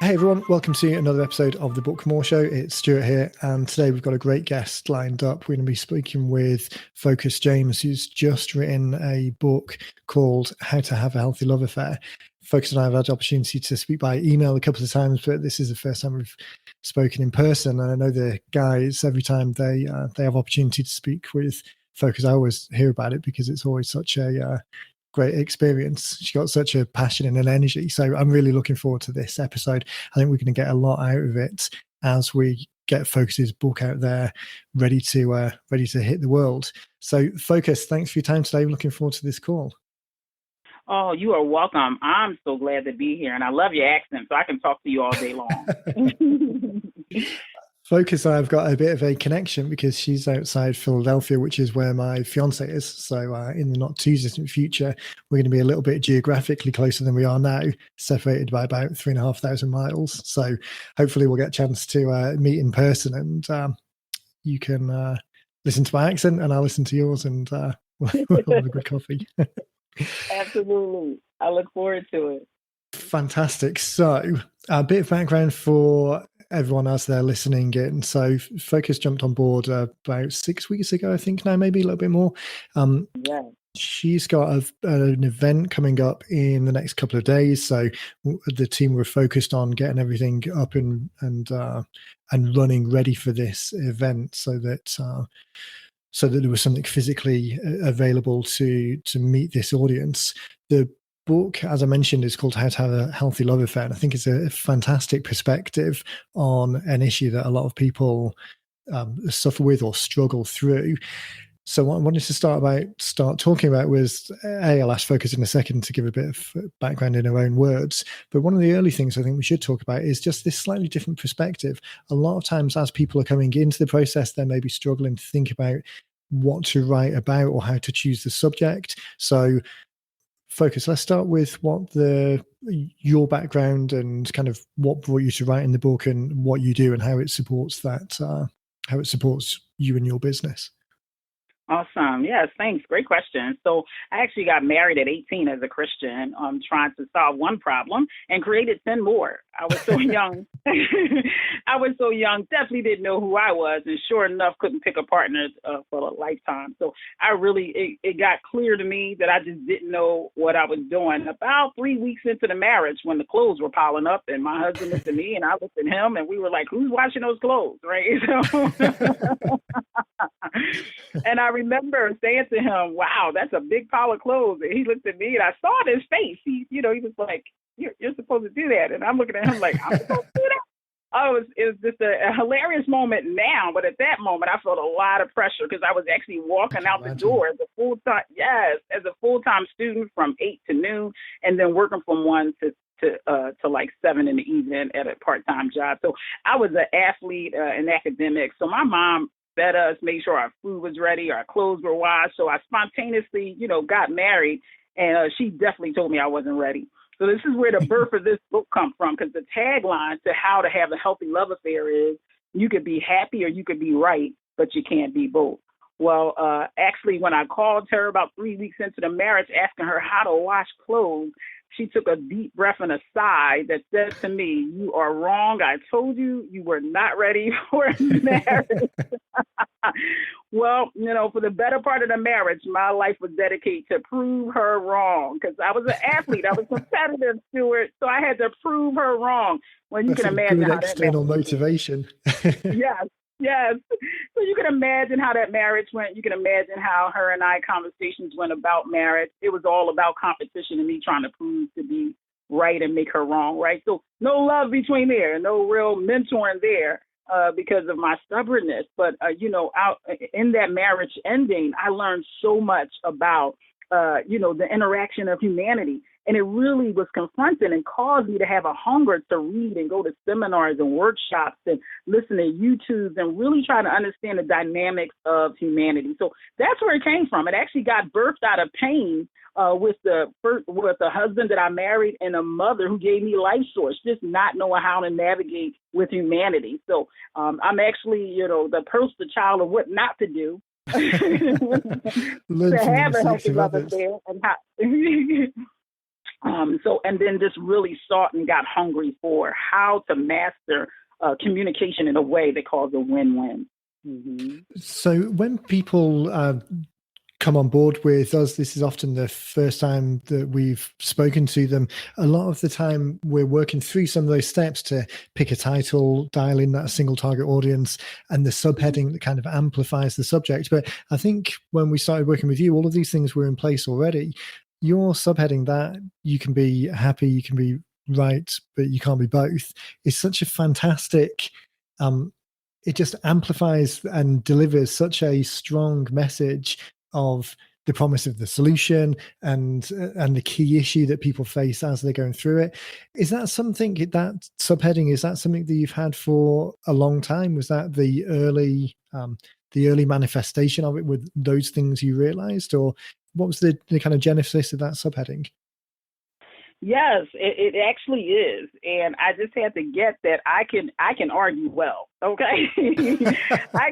Hey everyone, welcome to another episode of the Book More Show. It's Stuart here, and today we've got a great guest lined up. We're going to be speaking with Focus James, who's just written a book called How to Have a Healthy Love Affair. Focus and I have had the opportunity to speak by email a couple of times, but this is the first time we've spoken in person. And I know the guys, every time they have opportunity to speak with Focus, I always hear about it because it's always such a great experience. She got such a passion and an energy. So I'm really looking forward to this episode. I think we're going to get a lot out of it as we get Focus's book out there, ready to hit the world. So Focus, thanks for your time today. I'm looking forward to this call. Oh, you are welcome. I'm so glad to be here, and I love your accent, so I can talk to you all day long. Focus and I've got a bit of a connection because she's outside Philadelphia, which is where my fiance is. So in the not too distant future, we're going to be a little bit geographically closer than we are now, separated by about 3,500 miles. So hopefully we'll get a chance to meet in person, and you can listen to my accent and I'll listen to yours, and we'll have a good coffee. Absolutely. I look forward to it. Fantastic. So a bit of background for everyone as they're listening in. So Focus jumped on board about 6 weeks ago, I think now, maybe a little bit more. Yeah. She's got an event coming up in the next couple of days. So the team were focused on getting everything up and running ready for this event so that there was something physically available to meet this audience. The book, as I mentioned, is called How to Have a Healthy Love Affair. And I think it's a fantastic perspective on an issue that a lot of people suffer with or struggle through. So what I wanted to start talking about was, I'll ask Focus in a second to give a bit of background in her own words. But one of the early things I think we should talk about is just this slightly different perspective. A lot of times as people are coming into the process, they may be struggling to think about what to write about or how to choose the subject. So Focus, let's start with your background and kind of what brought you to writing the book and what you do and how it supports how it supports you and your business. Awesome. Yes, thanks. Great question. So I actually got married at 18 as a Christian, trying to solve one problem and created 10 more. I was so young. Definitely didn't know who I was. And sure enough, couldn't pick a partner for a lifetime. So it got clear to me that I just didn't know what I was doing. About 3 weeks into the marriage, when the clothes were piling up and my husband looked at me and I looked at him and we were like, who's washing those clothes? Right. So, and I remember saying to him, wow, that's a big pile of clothes. And he looked at me and I saw it in his face. He was like, you're supposed to do that. And I'm looking at him like, I'm supposed to do that. Oh, it was just a hilarious moment now. But at that moment, I felt a lot of pressure because I was actually walking out the door as a full-time student from 8 to noon and then working from 1 to like 7 in the evening at a part-time job. So I was an athlete in academics. So my mom fed us, made sure our food was ready, our clothes were washed. So I spontaneously, got married, and she definitely told me I wasn't ready. So this is where the birth of this book comes from, because the tagline to How to Have a Healthy Love Affair is, you could be happy or you could be right, but you can't be both. Well, actually, when I called her about 3 weeks into the marriage, asking her how to wash clothes, she took a deep breath and a sigh that said to me, you are wrong. I told you you were not ready for marriage. Well, for the better part of the marriage, my life was dedicated to prove her wrong, because I was an athlete. I was competitive, Stuart, so I had to prove her wrong. Well, you That's can imagine good how external motivation. Yes. So you can imagine how that marriage went. You can imagine how her and I conversations went about marriage. It was all about competition and me trying to prove to be right and make her wrong, right? So no love between there, no real mentoring there because of my stubbornness. But, out in that marriage ending, I learned so much about, the interaction of humanity. And it really was confronting and caused me to have a hunger to read and go to seminars and workshops and listen to YouTube and really try to understand the dynamics of humanity. So that's where it came from. It actually got birthed out of pain with the husband that I married and a mother who gave me life source, just not knowing how to navigate with humanity. So I'm actually, the poster child of what not to do. To have a healthy love affair and how So, and then just really sought and got hungry for how to master communication in a way that calls a win-win. Mm-hmm. So when people come on board with us, this is often the first time that we've spoken to them. A lot of the time we're working through some of those steps to pick a title, dial in that single target audience, and the subheading that kind of amplifies the subject. But I think when we started working with you, all of these things were in place already. Your subheading, that you can be happy, you can be right, but you can't be both, is such a fantastic it just amplifies and delivers such a strong message of the promise of the solution and the key issue that people face as they're going through it. Is that something, that subheading, is that something that you've had for a long time? Was that the early manifestation of it with those things you realized, or what was the kind of genesis of that subheading? Yes, it actually is, and I just had to get that I can argue well. Okay, I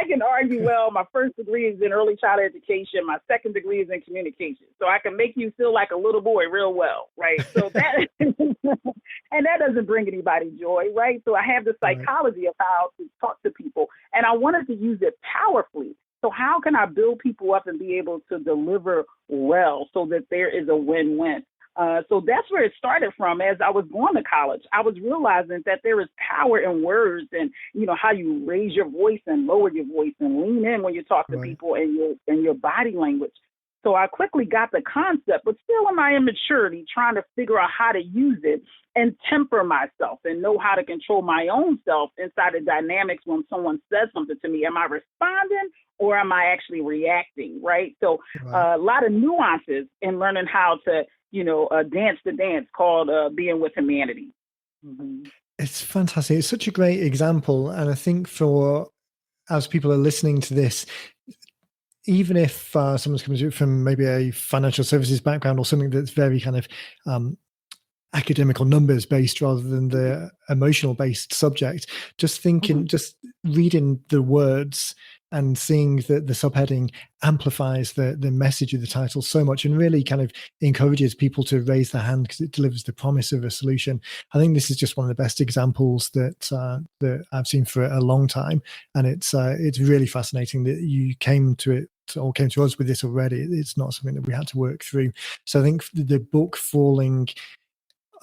can argue well. My first degree is in early childhood education. My second degree is in communication, so I can make you feel like a little boy real well, right? So that and that doesn't bring anybody joy, right? So I have the psychology of how to talk to people, and I wanted to use it powerfully. So how can I build people up and be able to deliver well so that there is a win-win? So that's where it started from. As I was going to college, I was realizing that there is power in words, and how you raise your voice and lower your voice and lean in when you talk to people, and your body language. So I quickly got the concept, but still in my immaturity, trying to figure out how to use it and temper myself and know how to control my own self inside the dynamics when someone says something to me. Am I responding or am I actually reacting, right? So a lot of nuances in learning how to, dance the dance called being with humanity. Mm-hmm. It's fantastic. It's such a great example. And I think as people are listening to this, even if someone's coming from maybe a financial services background or something that's very kind of academic or numbers based rather than the emotional based subject, just thinking, just reading the words and seeing that the subheading amplifies the message of the title so much and really kind of encourages people to raise their hand because it delivers the promise of a solution. I think this is just one of the best examples that I've seen for a long time, and it's really fascinating that you came to us with this already. It's not something that we had to work through. So I think the book falling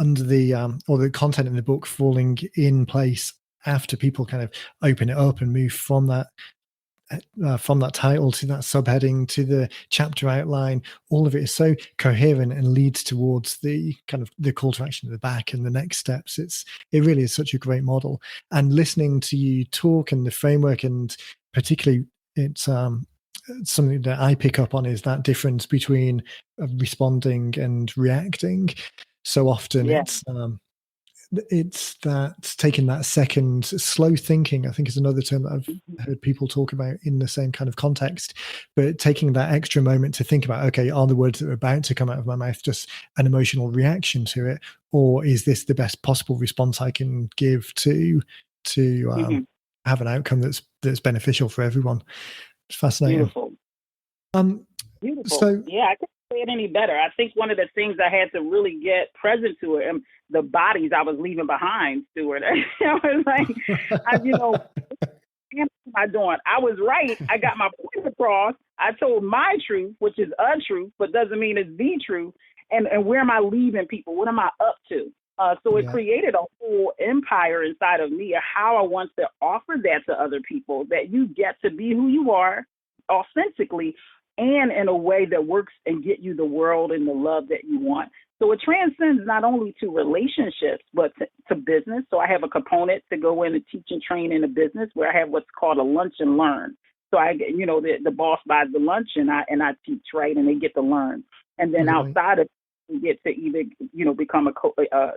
under the or the content in the book falling in place after people kind of open it up and move from that title to that subheading to the chapter outline, all of it is so coherent and leads towards the kind of the call to action at the back and the next steps. It really is such a great model. And listening to you talk and the framework, and particularly it's something that I pick up on is that difference between responding and reacting. So often it's that taking that second, slow thinking, I think, is another term that I've heard people talk about in the same kind of context, but taking that extra moment to think about, okay, are the words that are about to come out of my mouth just an emotional reaction to it, or is this the best possible response I can give to have an outcome that's beneficial for everyone? It's fascinating. Beautiful. Beautiful. So yeah, I can't say it any better. I think one of the things I had to really get present to it, the bodies I was leaving behind, Stuart. I was like, what am I doing? I was right. I got my point across. I told my truth, which is a truth, but doesn't mean it's the truth. And where am I leaving people? What am I up to? So it created a whole empire inside of me of how I want to offer that to other people, that you get to be who you are authentically and in a way that works and get you the world and the love that you want. So it transcends not only to relationships, but to business. So I have a component to go in and teach and train in a business where I have what's called a lunch and learn. So I get, the boss buys the lunch and I teach, right? And they get to learn. And then outside of you get to either, become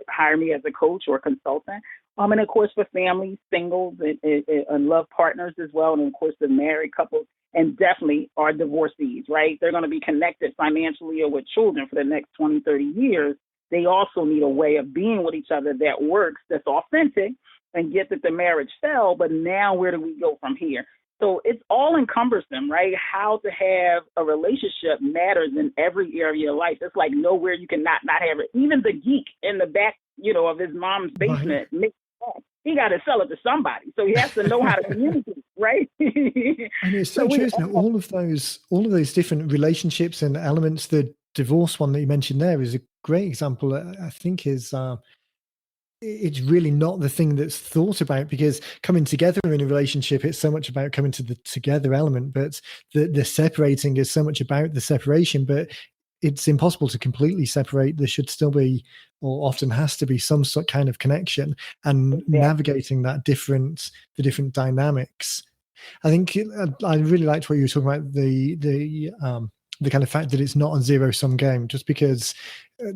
hire me as a coach or a consultant. And of course, for families, singles, and love partners as well. And of course, the married couples, and definitely our divorcees, right? They're going to be connected financially or with children for the next 20, 30 years. They also need a way of being with each other that works, that's authentic, and get that the marriage fell. But now where do we go from here? So it's all encompassing, right? How to have a relationship matters in every area of your life. It's like nowhere you can not have it. Even the geek in the back, of his mom's Right. basement, he got to sell it to somebody. So he has to know how to communicate, right? And it's So so we true, isn't it? All of those different relationships and elements. The divorce one that you mentioned there is a great example. I think is it's really not the thing that's thought about, because coming together in a relationship, it's so much about coming to the together element, but the separating is so much about the separation. But it's impossible to completely separate. There should still be, or often has to be, some sort kind of connection, and exactly. navigating the different dynamics. I think I really liked what you were talking about, the kind of fact that it's not a zero sum game. Just because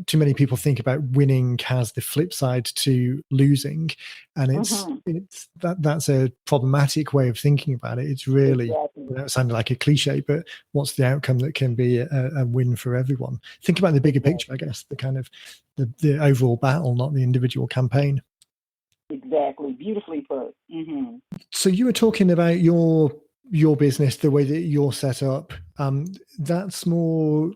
too many people think about winning has the flip side to losing, and Hmm. it's that's a problematic way of thinking about it. It's really, Exactly. it sounded like a cliche, but what's the outcome that can be a win for everyone? Think about the bigger picture, I Exactly. guess, the kind of the overall battle, not the individual campaign. Exactly. Beautifully put. Hmm. So you were talking about your business, the way that you're set up. That's more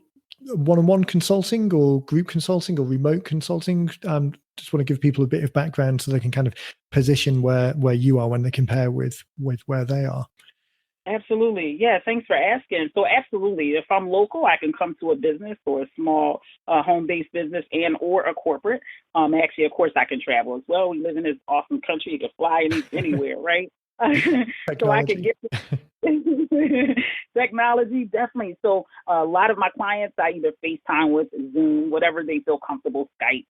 one-on-one consulting, or group consulting, or remote consulting. Just want to give people a bit of background so they can kind of position where you are when they compare with where they are. Absolutely. Yeah, thanks for asking. So absolutely, if I'm local, I can come to a business or a small home-based business and or a corporate. Actually, of course, I can travel as well. We live in this awesome country. You can fly anywhere, right? So I could Technology. get technology, definitely. So a lot of my clients I either FaceTime with, Zoom, whatever they feel comfortable, Skype.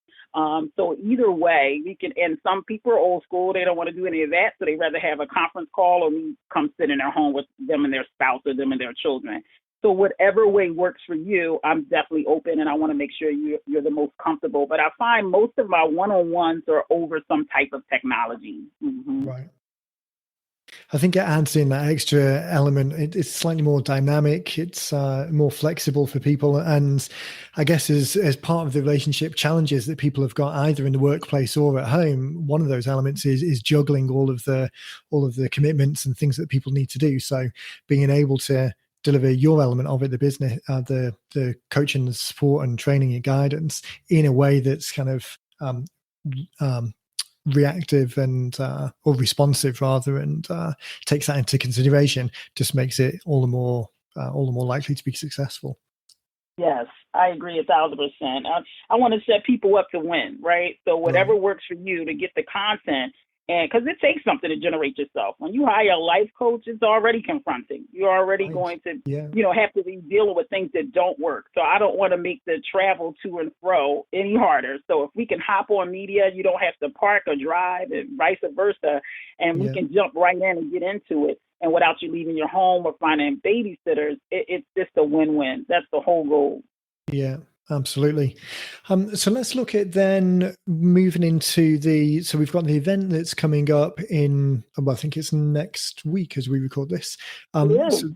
So either way, we can. And some people are old school; they don't want to do any of that, so they rather have a conference call or me come sit in their home with them and their spouse or them and their children. So whatever way works for you, I'm definitely open, and I want to make sure you're the most comfortable. But I find most of my one-on-ones are over some type of technology. Hmm. Right. I think it adds in that extra element. It's slightly more dynamic. It's more flexible for people, and I guess as part of the relationship challenges that people have got either in the workplace or at home, one of those elements is juggling all of the commitments and things that people need to do. So being able to deliver your element of it, the business, the coaching, the support, and training and guidance in a way that's kind of um, reactive and or responsive rather, and takes that into consideration, just makes it all the more likely to be successful. Yes, I agree 1,000%. I want to set people up to win, right? So whatever Right. works for you to get the content, and because it takes something to generate yourself. When you hire a life coach, it's already confronting. You're already Right. going to, Yeah. have to be dealing with things that don't work. So I don't want to make the travel to and fro any harder. So if we can hop on media, you don't have to park or drive, and vice versa, and we Yeah. can jump right in and get into it. And without you leaving your home or finding babysitters, it's just a win-win. That's the whole goal. Yeah, absolutely. So let's look at then moving into so we've got the event that's coming up in, well, I think it's next week as we record this. Yeah. So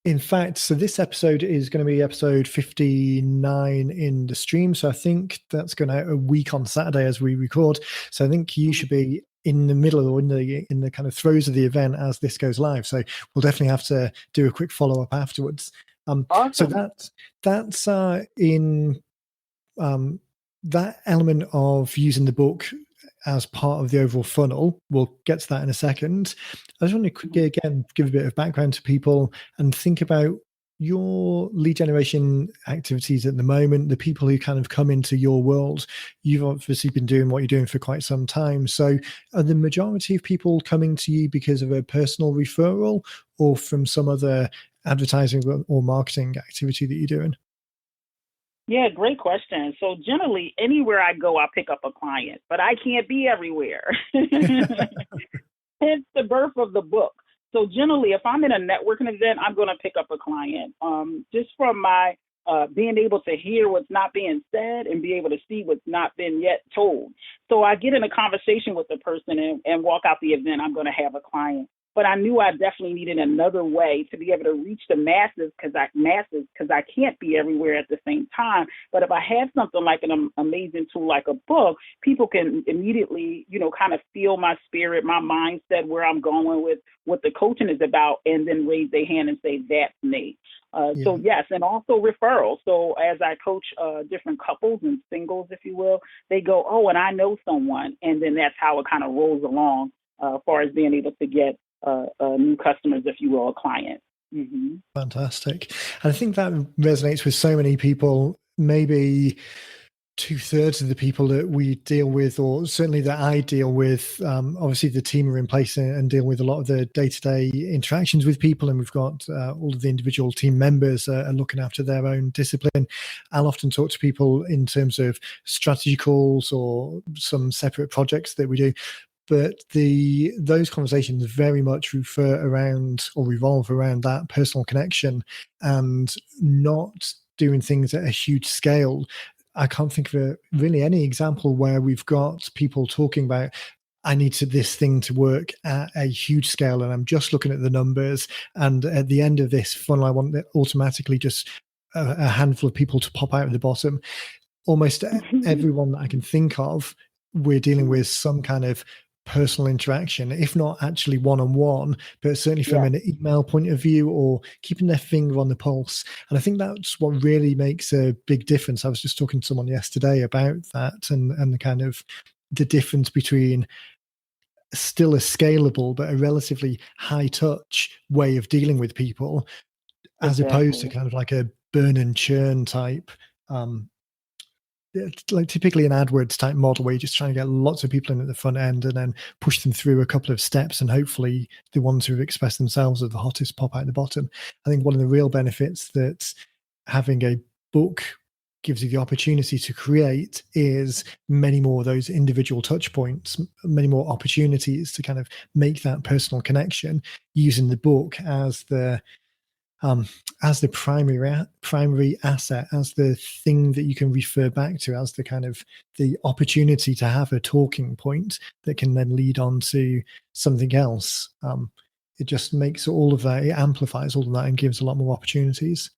in fact, so this episode is going to be episode 59 in the stream. So I think that's going out a week on Saturday as we record. So I think you should be in the middle, or in the kind of throes of the event as this goes live. So we'll definitely have to do a quick follow up afterwards. So Awesome. that's in um, that element of using the book as part of the overall funnel. We'll get to that in a second. I just want to Mhm. quickly again give a bit of background to people and think about your lead generation activities at the moment, the people who kind of come into your world. You've obviously been doing what you're doing for quite some time. So are the majority of people coming to you because of a personal referral, or from some other advertising or marketing activity that you're doing? Yeah, great question. So generally, anywhere I go, I pick up a client, but I can't be everywhere. Hence the birth of the book. So generally, if I'm in a networking event, I'm going to pick up a client. Just from my being able to hear what's not being said and be able to see what's not been yet told. So I get in a conversation with the person and walk out the event. I'm going to have a client. but I knew I definitely needed another way to be able to reach the masses because I can't be everywhere at the same time. But if I have something like an amazing tool like a book, people can immediately, kind of feel my spirit, my mindset, where I'm going with what the coaching is about, and then raise their hand and say, that's me. So yes, and also referrals. So as I coach different couples and singles, if you will, they go, oh, and I know someone, and then that's how it kind of rolls along as far as being able to get new customers, if you will, a client. Mm-hmm. Fantastic. And I think that resonates with so many people. Maybe 2/3 of the people that we deal with, or certainly that I deal with, obviously the team are in place and deal with a lot of the day-to-day interactions with people, and we've got all of the individual team members are looking after their own discipline. I'll often talk to people in terms of strategy calls or some separate projects that we do, but those conversations very much revolve around that personal connection and not doing things at a huge scale. I can't think of really any example where we've got people talking about, I need this thing to work at a huge scale, and I'm just looking at the numbers, and at the end of this funnel, I want automatically just a handful of people to pop out of the bottom. Almost everyone that I can think of, we're dealing with some kind of personal interaction, if not actually one-on-one, but certainly from an email point of view, or keeping their finger on the pulse. And I think that's what really makes a big difference. I was just talking to someone yesterday about that, and the kind of the difference between still a scalable but a relatively high touch way of dealing with people, as opposed to kind of like a burn and churn type, like typically an AdWords type model where you're just trying to get lots of people in at the front end and then push them through a couple of steps, and hopefully the ones who've expressed themselves are the hottest pop out the bottom. I think one of the real benefits that having a book gives you the opportunity to create is many more of those individual touch points, many more opportunities to kind of make that personal connection, using the book as the primary asset, as the thing that you can refer back to, as the kind of the opportunity to have a talking point that can then lead on to something else. It just makes all of that, it amplifies all of that and gives a lot more opportunities.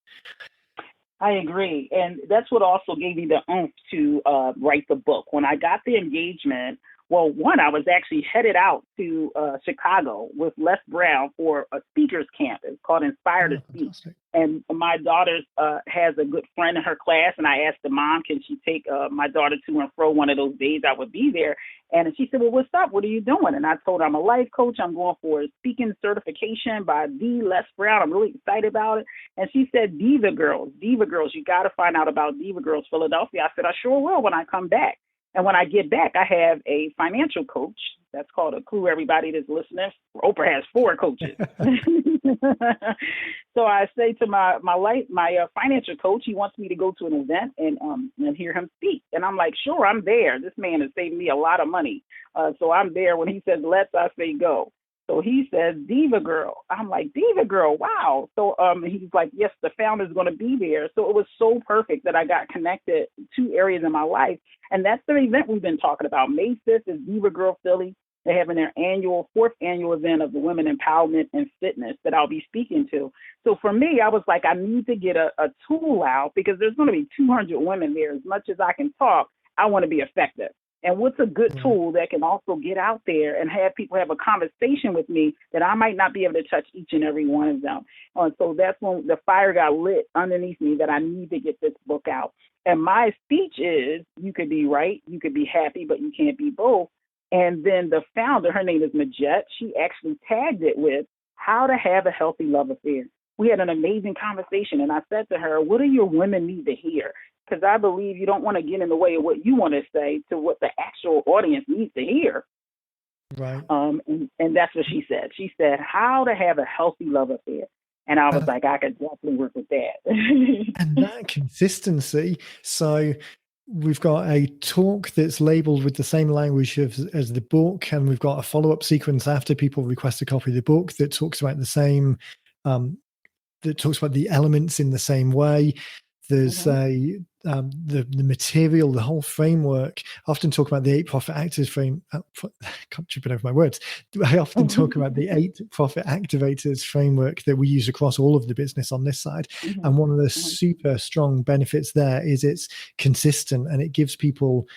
I agree. And that's what also gave me the oomph to write the book. When I got the engagement, well, one, I was actually headed out to Chicago with Les Brown for a speakers camp. It's called Inspire to Speak. Fantastic. And my daughter has a good friend in her class, and I asked the mom, can she take my daughter to and fro one of those days I would be there? And she said, well, what's up? What are you doing? And I told her I'm a life coach. I'm going for a speaking certification by Les Brown. I'm really excited about it. And she said, Diva Girls, you got to find out about Diva Girls Philadelphia. I said, I sure will when I come back. And when I get back, I have a financial coach. That's called a clue, everybody that's listening. Oprah has 4 coaches. So I say to my financial coach, he wants me to go to an event and hear him speak. And I'm like, sure, I'm there. This man has saved me a lot of money. So I'm there. When he says let's, I say go. So he says, Diva Girl. I'm like, Diva Girl, wow. So he's like, yes, the founder's going to be there. So it was so perfect that I got connected to 2 areas in my life. And that's the event we've been talking about. May 5th is Diva Girl Philly. They're having their 4th annual event of the Women Empowerment and Fitness that I'll be speaking to. So for me, I was like, I need to get a tool out because there's going to be 200 women there. As much as I can talk, I want to be effective. And what's a good tool that can also get out there and have people have a conversation with me that I might not be able to touch each and every one of them. So that's when the fire got lit underneath me that I need to get this book out. And my speech is, you could be right, you could be happy, but you can't be both. And then the founder, her name is Majette, she actually tagged it with how to have a healthy love affair. We had an amazing conversation, and I said to her, what do your women need to hear? Because I believe you don't want to get in the way of what you want to say to what the actual audience needs to hear. Right. And that's what she said. She said, how to have a healthy love affair. And I was like, I could definitely work with that. And that consistency. So we've got a talk that's labeled with the same language as the book, and we've got a follow-up sequence after people request a copy of the book that talks about the same, that talks about the elements in the same way. There's the material, the whole framework. I often talk about the 8 profit actors frame. I can't trip over my words. I often talk about the 8 profit activators framework that we use across all of the business on this side. And one of the super strong benefits there is it's consistent, and it gives people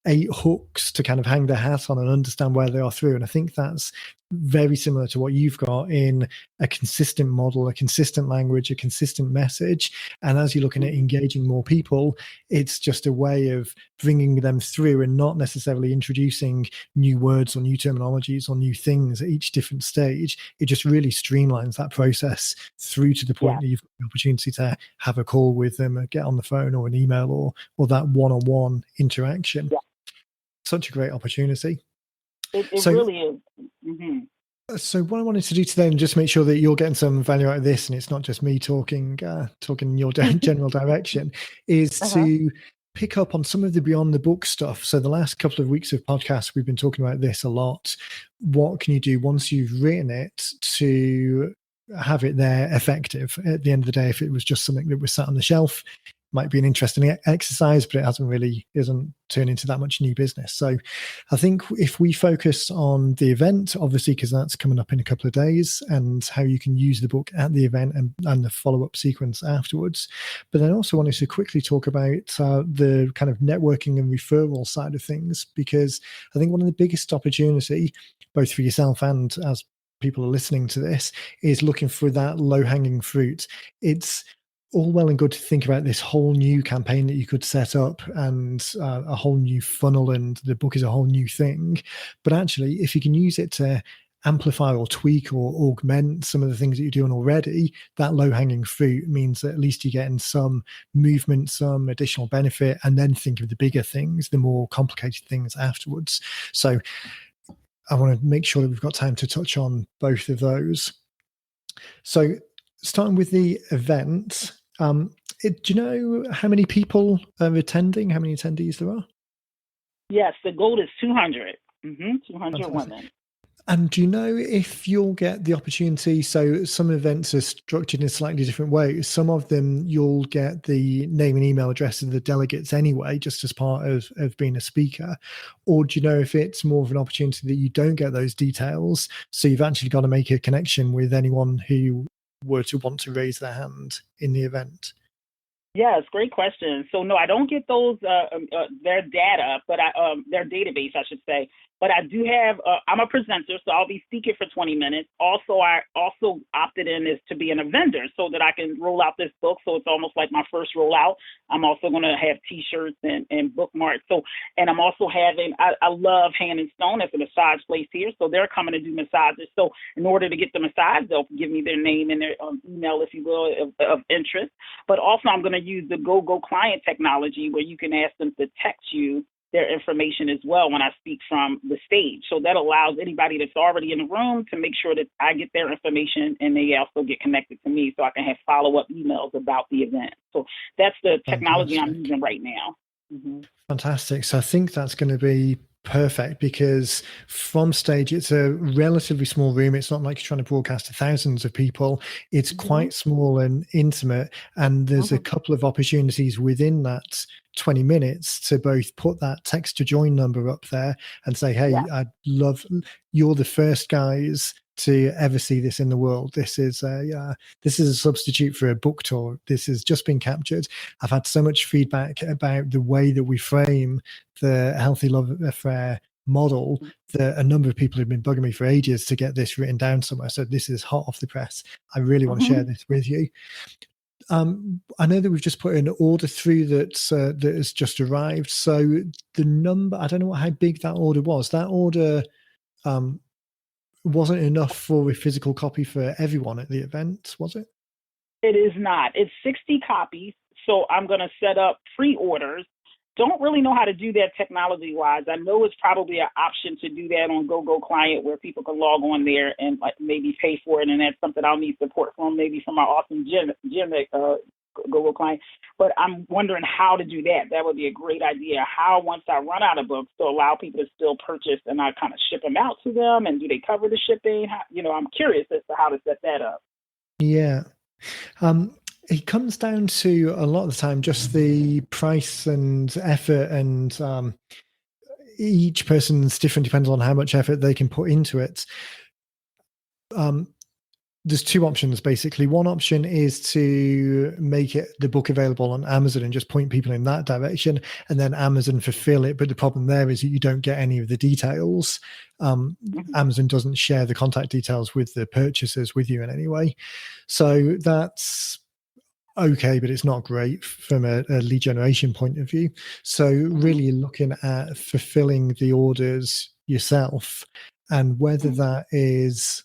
8 hooks to kind of hang their hat on and understand where they are through. And I think that's very similar to what you've got in a consistent model, a consistent language, a consistent message. And as you're looking at engaging more people, it's just a way of bringing them through and not necessarily introducing new words or new terminologies or new things at each different stage. It just really streamlines that process through to the point that you've got the opportunity to have a call with them or get on the phone or an email or that one-on-one interaction. Such a great opportunity. It really is. So what I wanted to do today, and just make sure that you're getting some value out of this, and it's not just me talking in your general direction, is to pick up on some of the beyond the book stuff. So the last couple of weeks of podcasts, we've been talking about this a lot. What can you do once you've written it to have it there effective at the end of the day? If it was just something that was sat on the shelf, might be an interesting exercise, but it isn't turned into that much new business. So I think if we focus on the event, obviously, because that's coming up in a couple of days, and how you can use the book at the event and the follow-up sequence afterwards. But then also wanted to quickly talk about the kind of networking and referral side of things, because I think one of the biggest opportunity, both for yourself and as people are listening to this, is looking for that low-hanging fruit. It's all well and good to think about this whole new campaign that you could set up and a whole new funnel, and the book is a whole new thing. But actually, if you can use it to amplify or tweak or augment some of the things that you're doing already, that low-hanging fruit means that at least you're getting some movement, some additional benefit, and then think of the bigger things, the more complicated things afterwards. So I want to make sure that we've got time to touch on both of those. So starting with the event, do you know how many people are attending? How many attendees there are? Yes, the goal is 200. 200 women. And do you know if you'll get the opportunity? So some events are structured in a slightly different way. Some of them you'll get the name and email address of the delegates anyway, just as part of being a speaker. Or do you know if it's more of an opportunity that you don't get those details, so you've actually got to make a connection with anyone who were to want to raise their hand in the event? Yes, great question. So no, I don't get those their data, but their database, I should say. But I do have. I'm a presenter, so I'll be speaking for 20 minutes. Also, I also opted in as to be a vendor, so that I can roll out this book. So it's almost like my first rollout. I'm also going to have T-shirts and bookmarks. So, and I'm also having. I love Hand and Stone as a massage place here, so they're coming to do massages. So in order to get the massage, they'll give me their name and their email, if you will, of interest. But also, I'm going to use the Go client technology, where you can ask them to text you their information as well when I speak from the stage. So that allows anybody that's already in the room to make sure that I get their information, and they also get connected to me, so I can have follow-up emails about the event. So that's the technology I'm using right now. Fantastic. So I think that's going to be perfect, because from stage, it's a relatively small room. It's not like you're trying to broadcast to thousands of people. It's quite small and intimate, and there's a couple of opportunities within that 20 minutes to both put that text to join number up there and say, hey, I'd love, you're the first guys to ever see this in the world. This is a substitute for a book tour. This has just been captured. I've had so much feedback about the way that we frame the Healthy Love Affair model that a number of people have been bugging me for ages to get this written down somewhere. So this is hot off the press. I really want to share this with you. I know that we've just put an order through that has just arrived. So the number, I don't know how big that order was. That order wasn't enough for a physical copy for everyone at the event, was it? It is not. It's 60 copies. So I'm going to set up pre-orders. Don't really know how to do that technology-wise. I know it's probably an option to do that on Go Client, where people can log on there and maybe pay for it, and that's something I'll need support from, maybe from our awesome Jim Go Client. But I'm wondering how to do that. That would be a great idea. How, once I run out of books, to allow people to still purchase, and I kind of ship them out to them, and do they cover the shipping? I'm curious as to how to set that up. Yeah. It comes down to a lot of the time just the price and effort, and each person's different, depends on how much effort they can put into it. There's two options basically. One option is to make the book available on Amazon and just point people in that direction, and then Amazon fulfill it. But the problem there is that you don't get any of the details. Amazon doesn't share the contact details with the purchasers with you in any way. So that's okay, but it's not great from a lead generation point of view. So really looking at fulfilling the orders yourself, and whether that is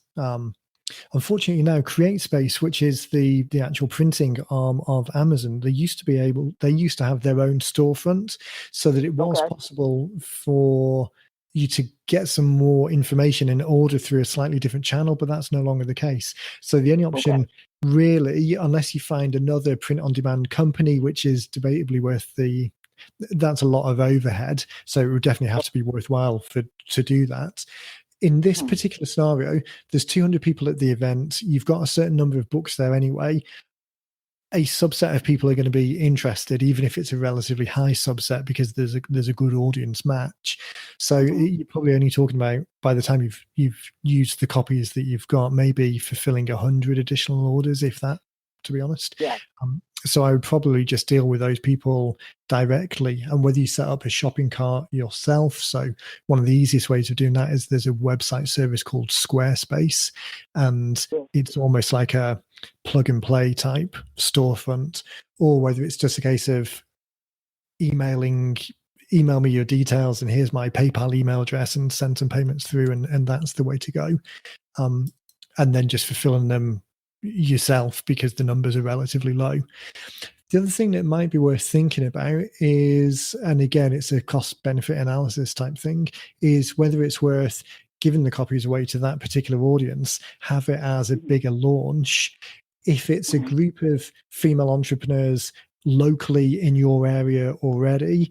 unfortunately now CreateSpace, which is the actual printing arm of Amazon, they used to have their own storefront, so that it was possible for you to get some more information and order through a slightly different channel, but that's no longer the case. So the only option really, unless you find another print on demand company, which is debatably worth that's a lot of overhead, so it would definitely have to be worthwhile to do that. In this particular scenario, there's 200 people at the event. You've got a certain number of books there anyway. A subset of people are going to be interested, even if it's a relatively high subset, because there's a good audience match. So you're probably only talking about, by the time you've used the copies that you've got, maybe fulfilling 100 additional orders, if that, to be honest. Yeah. So I would probably just deal with those people directly, and whether you set up a shopping cart yourself. So one of the easiest ways of doing that is there's a website service called Squarespace, and it's almost like a plug and play type storefront, or whether it's just a case of email me your details and here's my PayPal email address and send some payments through, and that's the way to go. And then just fulfilling them yourself because the numbers are relatively low. The other thing that might be worth thinking about is, and again, it's a cost benefit analysis type thing, is whether it's worth giving the copies away to that particular audience, have it as a bigger launch. If it's a group of female entrepreneurs locally in your area already,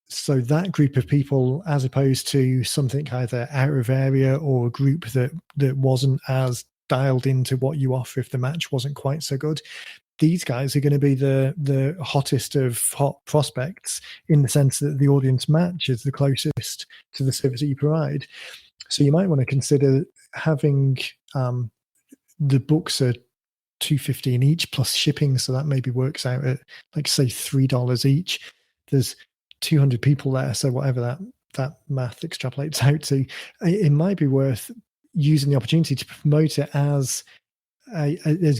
so that group of people, as opposed to something either out of area or a group that wasn't as dialed into what you offer if the match wasn't quite so good, these guys are going to be the hottest of hot prospects, in the sense that the audience match is the closest to the service that you provide. So you might want to consider having the books are $2.15 each plus shipping, so that maybe works out at, like, say $3 each. There's 200 people there, so whatever that math extrapolates out to, it might be worth using the opportunity to promote it as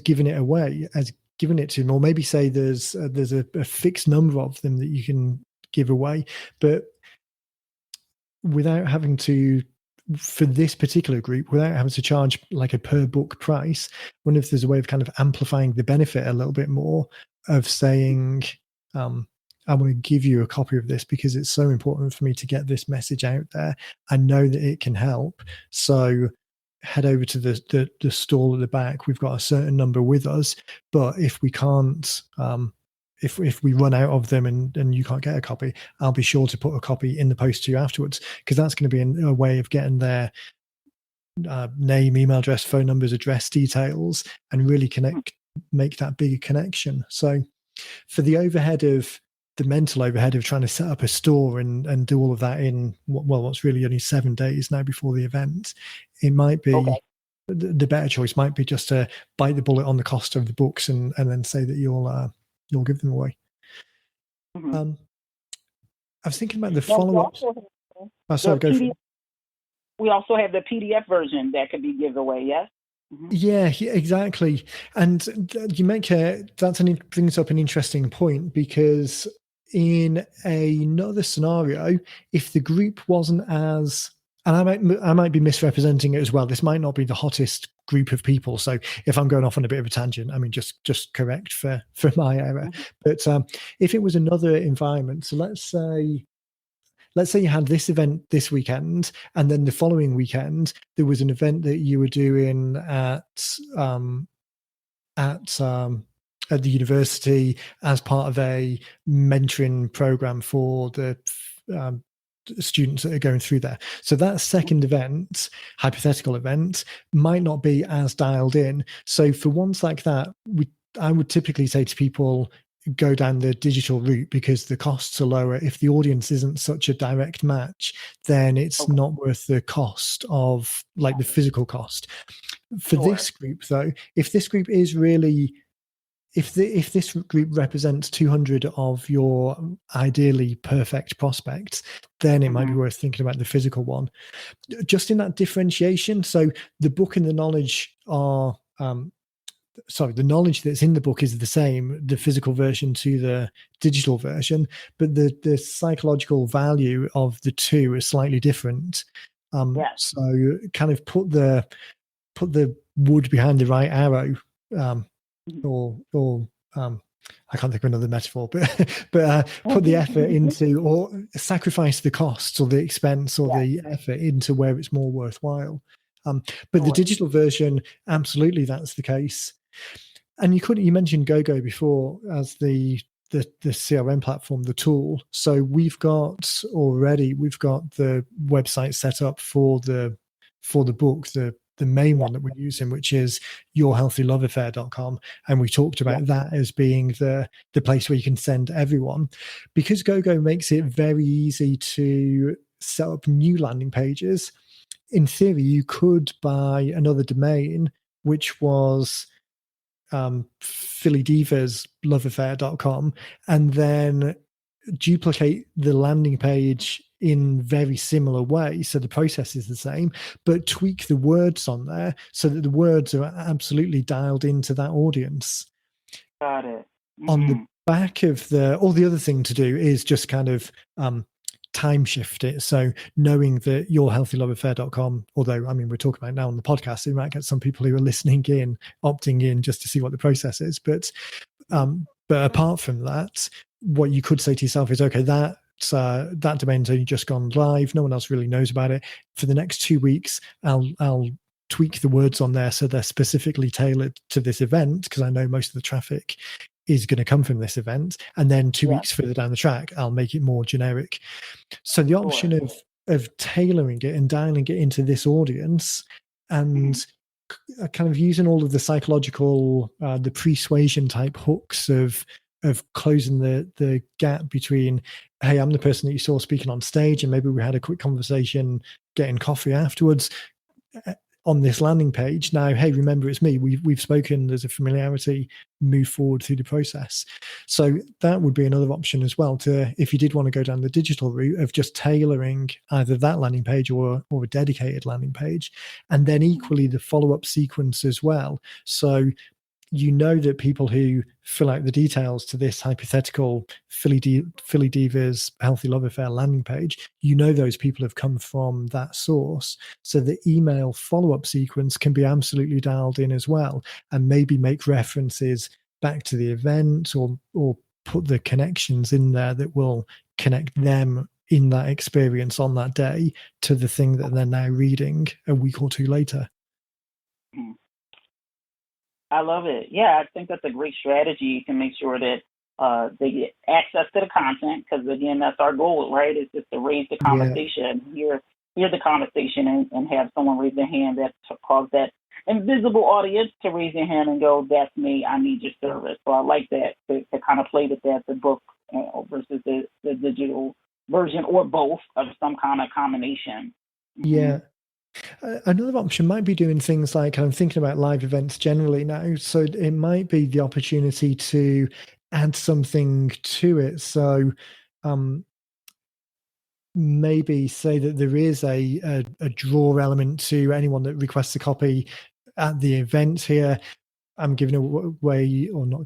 giving it away, as giving it to them, or maybe say there's a fixed number of them that you can give away, but without having to, for this particular group, without having to charge like a per book price. Wonder if there's a way of kind of amplifying the benefit a little bit more, of saying, I want to give you a copy of this because it's so important for me to get this message out there. I know that it can help. So head over to the stall at the back. We've got a certain number with us, but if we can't, if we run out of them and you can't get a copy, I'll be sure to put a copy in the post to you afterwards, because that's going to be a way of getting their name, email address, phone numbers, address details, and really make that bigger connection. So for the mental overhead of trying to set up a store and do all of that in, what's really only 7 days now before the event, it might be the better choice might be just to bite the bullet on the cost of the books and then say that you'll give them away. I was thinking about the follow-ups. Sorry, go for it. We also have the PDF version that could be given away, yes? Yeah, exactly. And that brings up an interesting point, because in another scenario, if the group wasn't as, and I might be misrepresenting it as well, this might not be the hottest group of people. So if I'm going off on a bit of a tangent, I mean, just correct for my error. But if it was another environment, so let's say you had this event this weekend, and then the following weekend there was an event that you were doing at the university as part of a mentoring program for the students that are going through there. So that second event, hypothetical event, might not be as dialed in. So for ones like that, I would typically say to people, go down the digital route because the costs are lower. If the audience isn't such a direct match, then it's Okay. not worth the cost of like the physical cost. For Sure. this group, though, if this group is really, if this group represents 200 of your ideally perfect prospects, then it might be Mm-hmm. worth thinking about the physical one. Just in that differentiation. So the book and the knowledge are sorry, the knowledge that's in the book is the same, the physical version to the digital version, but the psychological value of the two is slightly different. Yes. So kind of put the wood behind the right arrow, um, Mm-hmm. or I can't think of another metaphor, but put the effort into, or sacrifice the costs or the expense or Yes. the effort into where it's more worthwhile. But the Sure. digital version, absolutely, that's the case. And you mentioned GoGo before as the CRM platform, the tool. So we've got the website set up for the book, the main Yes. one that we're using, which is yourhealthyloveaffair.com. And we talked Yes. about that as being the place where you can send everyone. Because GoGo makes it very easy to set up new landing pages. In theory, you could buy another domain, which was phillydivasloveaffair.com, and then duplicate the landing page in very similar way. So the process is the same, but tweak the words on there so that the words are absolutely dialed into that audience. Got it. On the Mm-hmm. back of the other thing to do is just kind of time shift it. So knowing that yourhealthyloveaffair.com, although I mean we're talking about now on the podcast, so you might get some people who are listening in, opting in just to see what the process is. But apart from that, what you could say to yourself is, okay, that domain's only just gone live. No one else really knows about it. For the next 2 weeks, I'll tweak the words on there so they're specifically tailored to this event because I know most of the traffic is going to come from this event. And then 2 Yes. weeks further down the track, I'll make it more generic. So the option Sure. of tailoring it and dialing it into this audience and kind of using all of the psychological, the persuasion type hooks of closing the gap between, hey, I'm the person that you saw speaking on stage, and maybe we had a quick conversation, getting coffee afterwards on this landing page. Now, hey, remember it's me. We've spoken. There's a familiarity. Move forward through the process. So that would be another option as well. To if you did want to go down the digital route of just tailoring either that landing page or a dedicated landing page, and then equally the follow up sequence as well. So you know that people who fill out the details to this hypothetical Philly Divas Healthy Love Affair landing page, you know those people have come from that source. So the email follow-up sequence can be absolutely dialed in as well, and maybe make references back to the event or put the connections in there that will connect them in that experience on that day to the thing that they're now reading a week or two later. I love it. Yeah, I think that's a great strategy to make sure that they get access to the content because, again, that's our goal, right? Is just to raise the conversation, hear the conversation, and have someone raise their hand that cause that invisible audience to raise their hand and go, that's me, I need your service. So I like that, to kind of play with that, the book versus the digital version or both of some kind of combination. Yeah. Another option might be doing things like, I'm thinking about live events generally now, so it might be the opportunity to add something to it. So maybe say that there is a draw element to anyone that requests a copy at the event here. I'm giving away, or not,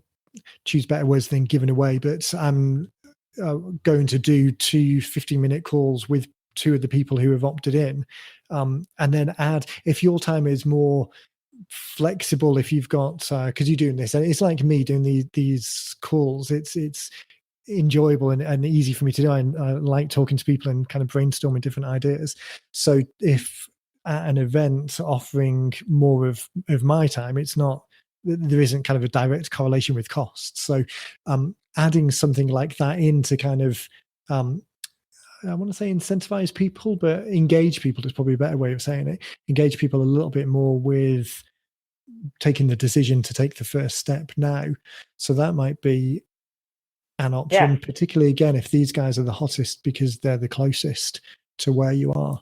choose better words than giving away, but I'm going to do 2 15-minute calls with 2 of the people who have opted in, and then add, if your time is more flexible, if you've got because you're doing this, and it's like me doing these calls, it's enjoyable and easy for me to do. I like talking to people and kind of brainstorming different ideas. So if at an event offering more of my time, it's not, there isn't kind of a direct correlation with costs. So adding something like that in to kind of I want to say incentivize people, but engage people is probably a better way of saying it. Engage people a little bit more with taking the decision to take the first step now. So that might be an option, particularly again if these guys are the hottest because they're the closest to where you are.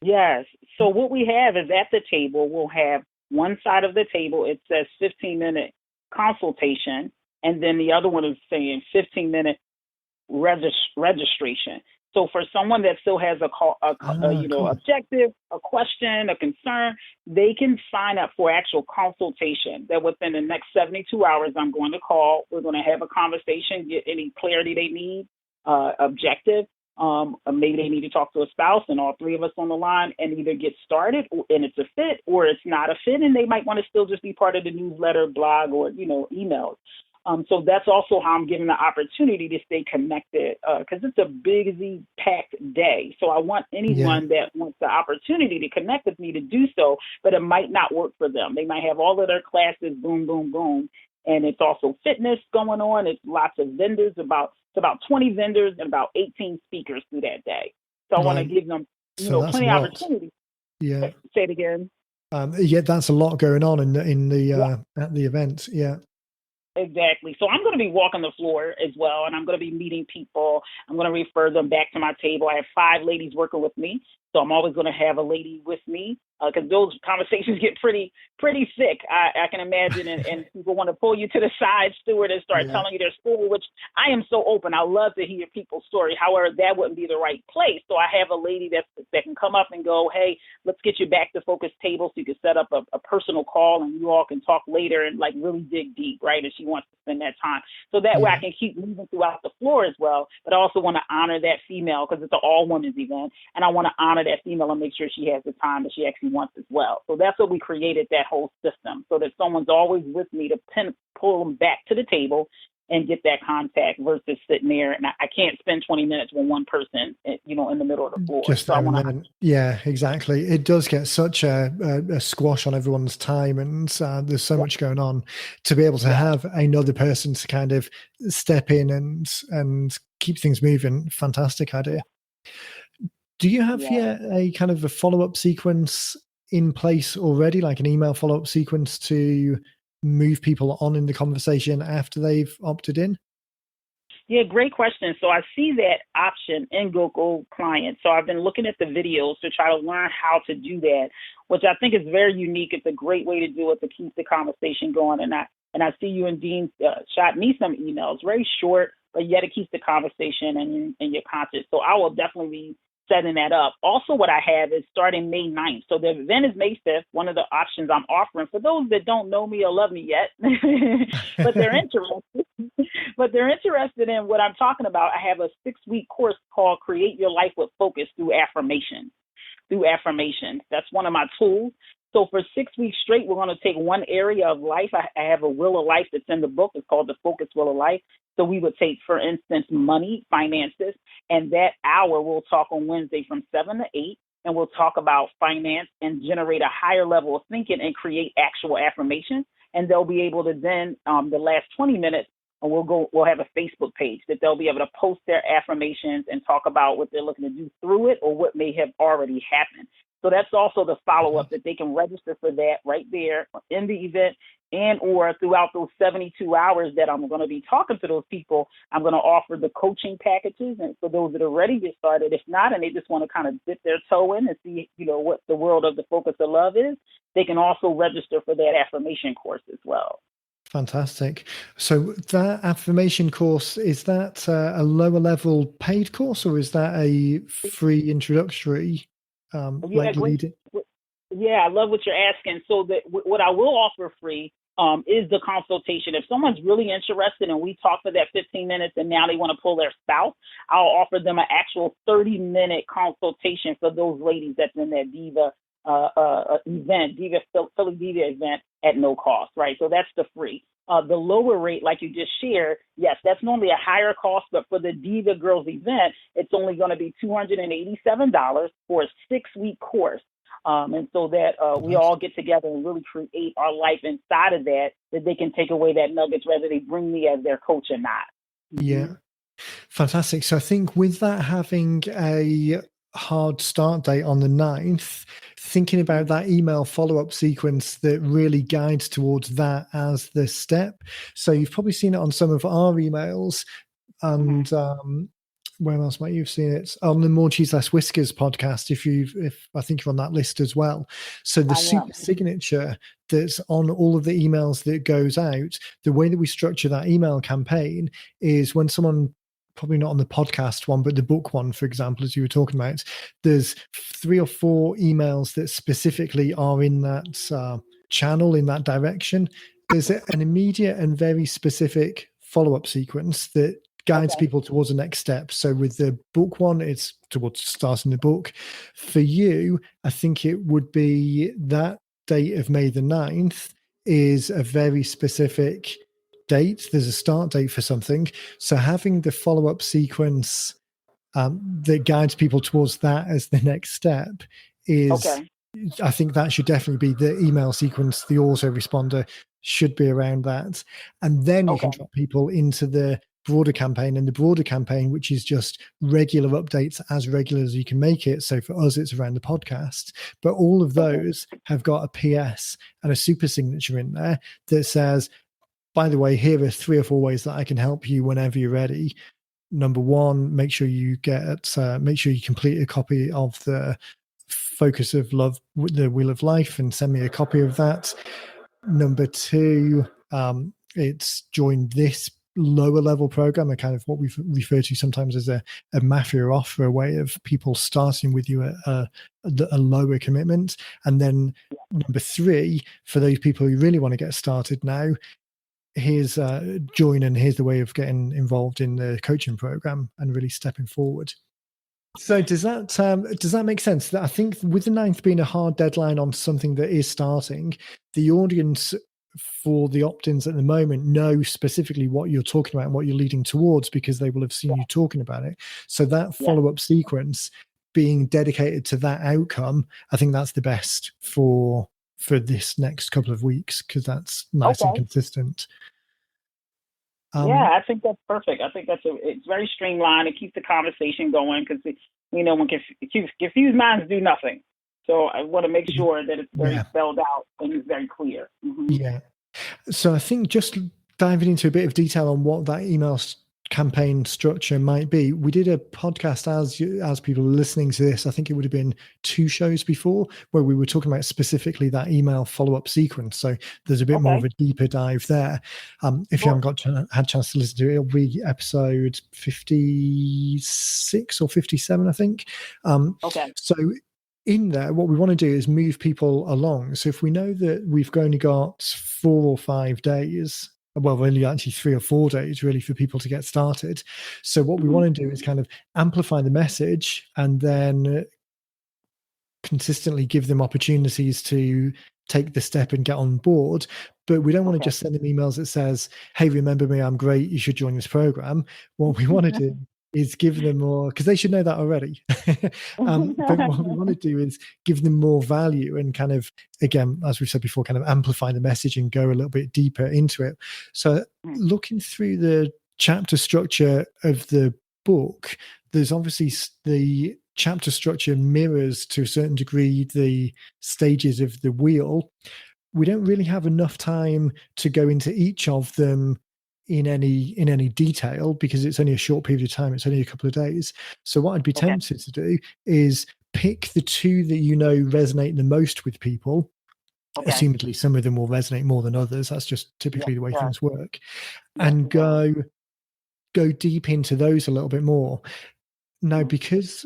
Yes. So what we have is at the table, we'll have one side of the table, it says 15-minute consultation, and then the other one is saying 15-minute registration. So for someone that still has a Cool. objective, a question, a concern, they can sign up for actual consultation. That within the next 72 hours, I'm going to call. We're going to have a conversation, get any clarity they need, objective. Maybe they need to talk to a spouse, and all three of us on the line, and either get started and it's a fit, or it's not a fit, and they might want to still just be part of the newsletter, blog, or emails. So that's also how I'm giving the opportunity to stay connected, because it's a busy, packed day. So I want anyone that wants the opportunity to connect with me to do so, but it might not work for them. They might have all of their classes, boom, boom, boom. And it's also fitness going on. It's lots of vendors, about 20 vendors and about 18 speakers through that day. So I want to give them, plenty of opportunity. Yeah. Say it again. That's a lot going on in the at the event. Yeah. Exactly. So I'm going to be walking the floor as well, and I'm going to be meeting people. I'm going to refer them back to my table. I have 5 ladies working with me, so I'm always going to have a lady with me, because those conversations get pretty thick. I can imagine, and people want to pull you to the side, Stuart, and start telling you their story, which I am so open. I love to hear people's story. However, that wouldn't be the right place. So I have a lady that can come up and go, hey, let's get you back to focus table, so you can set up a personal call, and you all can talk later and like really dig deep, right? If she wants to spend that time. So that way I can keep moving throughout the floor as well. But I also want to honor that female, because it's an all women's event, and I want to honor that female and make sure she has the time that she actually wants as well. So that's what we created, that whole system, so that someone's always with me to pull them back to the table and get that contact, versus sitting there. And I can't spend 20 minutes with one person, in the middle of the floor. Just so exactly. It does get such a squash on everyone's time, and there's so much going on. To be able to have another person to kind of step in and keep things moving, fantastic idea. Do you have a kind of a follow-up sequence in place already, like an email follow-up sequence to move people on in the conversation after they've opted in? Yeah, great question. So I see that option in Google Client. So I've been looking at the videos to try to learn how to do that, which I think is very unique. It's a great way to do it, to keep the conversation going. And I see you and Dean shot me some emails, very short, but yet it keeps the conversation and your conscious. So I will definitely be setting that up. Also, what I have is starting May 9th. So the event is May 5th. One of the options I'm offering for those that don't know me or love me yet, but they're interested in what I'm talking about. I have a 6-week course called Create Your Life with Focus through affirmations. That's one of my tools. So for 6 weeks straight, we're going to take one area of life. I have a Wheel of Life that's in the book. It's called the Focus Wheel of Life. So we would take, for instance, money, finances, and that hour we'll talk on Wednesday from 7 to 8, and we'll talk about finance and generate a higher level of thinking and create actual affirmations. And they'll be able to then, the last 20 minutes, and we'll have a Facebook page that they'll be able to post their affirmations and talk about what they're looking to do through it or what may have already happened. So that's also the follow-up, that they can register for that right there in the event, and or throughout those 72 hours that I'm going to be talking to those people. I'm going to offer the coaching packages, and for those that are ready to get started. If not, and they just want to kind of dip their toe in and see, what the world of the Focus of Love is, they can also register for that affirmation course as well. Fantastic. So that affirmation course, is that a lower level paid course, or is that a free introductory? I love what you're asking. So that what I will offer free is the consultation. If someone's really interested and we talk for that 15 minutes and now they want to pull their spouse, I'll offer them an actual 30-minute consultation for those ladies that's in that Diva Philly Diva event at no cost, right? So that's the free. The lower rate, like you just shared, yes, that's normally a higher cost, but for the Diva Girls event, it's only going to be $287 for a 6-week course. And so that we all get together and really create our life inside of that they can take away that nuggets, whether they bring me as their coach or not. Yeah. Fantastic. So I think with that having a hard start date on the 9th, thinking about that email follow-up sequence that really guides towards that as the step. So you've probably seen it on some of our emails, and where else might you have seen it? On the More Cheese Less Whiskers podcast, if I think you're on that list as well. So the super signature that's on all of the emails that goes out, the way that we structure that email campaign is when someone, probably not on the podcast one, but the book one, for example, as you were talking about, there's 3 or 4 emails that specifically are in that channel, in that direction. There's an immediate and very specific follow-up sequence that guides people towards the next step. So with the book one, it's towards starting the book. For you, I think it would be that date of May the 9th is a very specific date. There's a start date for something. So having the follow-up sequence that guides people towards that as the next step is, I think that should definitely be the email sequence. The autoresponder should be around that. And then you can drop people into the broader campaign, and the broader campaign, which is just regular updates, as regular as you can make it. So for us, it's around the podcast, but all of those have got a PS and a super signature in there that says, by the way, here are 3 or 4 ways that I can help you whenever you're ready. Number 1, make sure you complete a copy of the Focus of Love, the Wheel of Life, and send me a copy of that. Number 2, it's join this lower level program, a kind of what we refer to sometimes as a mafia offer, a way of people starting with you at a lower commitment. And then number 3, for those people who really want to get started now, here's join, and here's the way of getting involved in the coaching program and really stepping forward. So does that make sense? That I think with the 9th being a hard deadline on something that is starting, the audience for the opt-ins at the moment know specifically what you're talking about and what you're leading towards, because they will have seen you talking about it. So that follow-up sequence being dedicated to that outcome, I think that's the best for this next couple of weeks, because that's nice and consistent. I think that's perfect. I think it's very streamlined. It keeps the conversation going, because when confused minds do nothing. So I want to make sure that it's very spelled out and it's very clear. Yeah. So I think just diving into a bit of detail on what that email campaign structure might be. We did a podcast as people were listening to this, I think it would have been 2 shows before, where we were talking about specifically that email follow-up sequence. So there's a bit more of a deeper dive there. If you haven't had a chance to listen to it, it'll be episode 56 or 57, I think. So in there, what we want to do is move people along. So if we know that we've only got 4 or 5 days, well, only actually 3 or 4 days really for people to get started. So what we want to do is kind of amplify the message and then consistently give them opportunities to take the step and get on board. But we don't want to just send them emails that says, hey, remember me, I'm great, you should join this program. What we want to do is give them more, because they should know that already. But what we want to do is give them more value and kind of, again, as we've said before, kind of amplify the message and go a little bit deeper into it. So looking through the chapter structure of the book, there's obviously the chapter structure mirrors to a certain degree the stages of the wheel. We don't really have enough time to go into each of them in any detail, because it's only a short period of time. It's only a couple of days. So what I'd be tempted to do is pick the 2 that resonate the most with people. Assumedly, some of them will resonate more than others. That's just typically the way things work. And go deep into those a little bit more. Now, because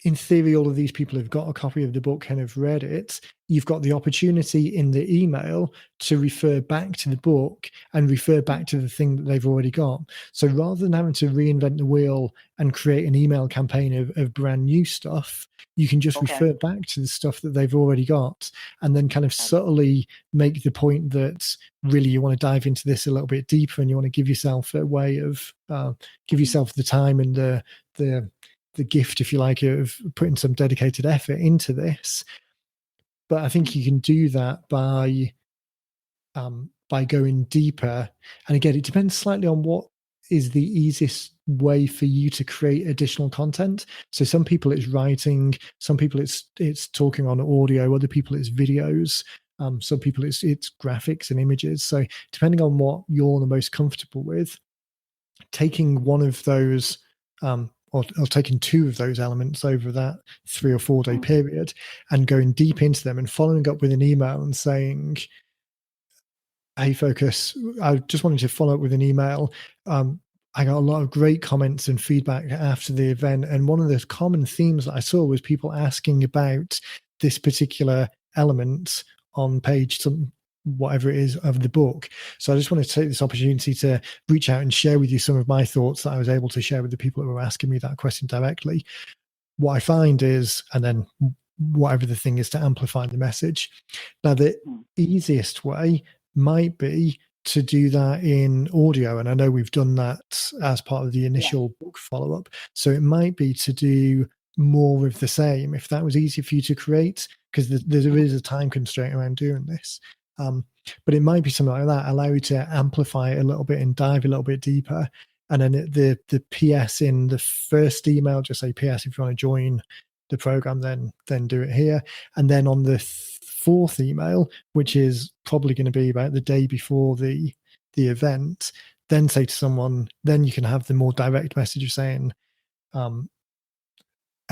in theory, all of these people have got a copy of the book and have read it, you've got the opportunity in the email to refer back to the book and refer back to the thing that they've already got. So rather than having to reinvent the wheel and create an email campaign of brand new stuff, you can just refer back to the stuff that they've already got, and then kind of subtly make the point that really you want to dive into this a little bit deeper, and you want to give yourself a way of give yourself the time and the gift, if you like, of putting some dedicated effort into this. But I think you can do that by going deeper. And again, it depends slightly on what is the easiest way for you to create additional content. So some people it's writing, some people it's talking on audio, other people it's videos, some people it's graphics and images. So depending on what you're the most comfortable with, taking one of those or taking two of those elements over that 3 or 4 day period and going deep into them and following up with an email and saying, hey, Focus, I just wanted to follow up with an email. I got a lot of great comments and feedback after the event. And one of the common themes that I saw was people asking about this particular element on page whatever it is of the book. So I just want to take this opportunity to reach out and share with you some of my thoughts that I was able to share with the people who were asking me that question directly. What I find is, and then whatever the thing is to amplify the message. Now, the easiest way might be to do that in audio. And I know we've done that as part of the initial book follow-up. So it might be to do more of the same, if that was easy for you to create, because there is a time constraint around doing this. But it might be something like that, allow you to amplify it a little bit and dive a little bit deeper. And then the PS in the first email, just say, PS, if you want to join the program, then do it here. And then on the fourth email, which is probably going to be about the day before the event, then say to someone, then you can have the more direct message of saying,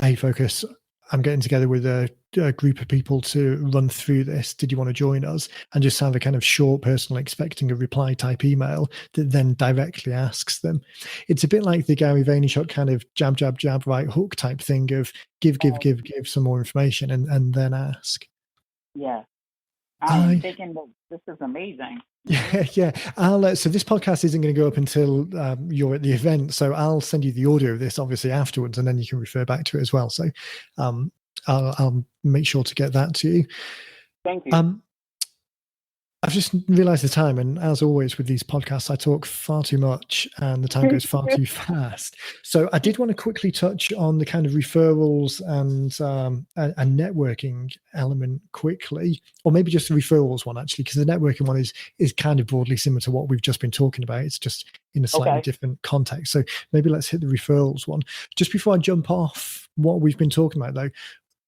hey, Focus, I'm getting together with a group of people to run through this. Did you want to join us? And just have a kind of short, personal, expecting a reply type email that then directly asks them. It's a bit like the Gary Vaynerchuk kind of jab, jab, jab, right hook type thing of give some more information and then ask. Yeah. I'm thinking that this is amazing. Yeah. So this podcast isn't going to go up until you're at the event. So I'll send you the audio of this obviously afterwards, and then you can refer back to it as well. So I'll make sure to get that to you. Thank you. I've just realized the time, and as always with these podcasts, I talk far too much and the time goes far too fast. So I did want to quickly touch on the kind of referrals and networking element quickly, or maybe just the referrals one actually, because the networking one is kind of broadly similar to what we've just been talking about. It's just in a slightly different context. So maybe let's hit the referrals one. Just before I jump off what we've been talking about though,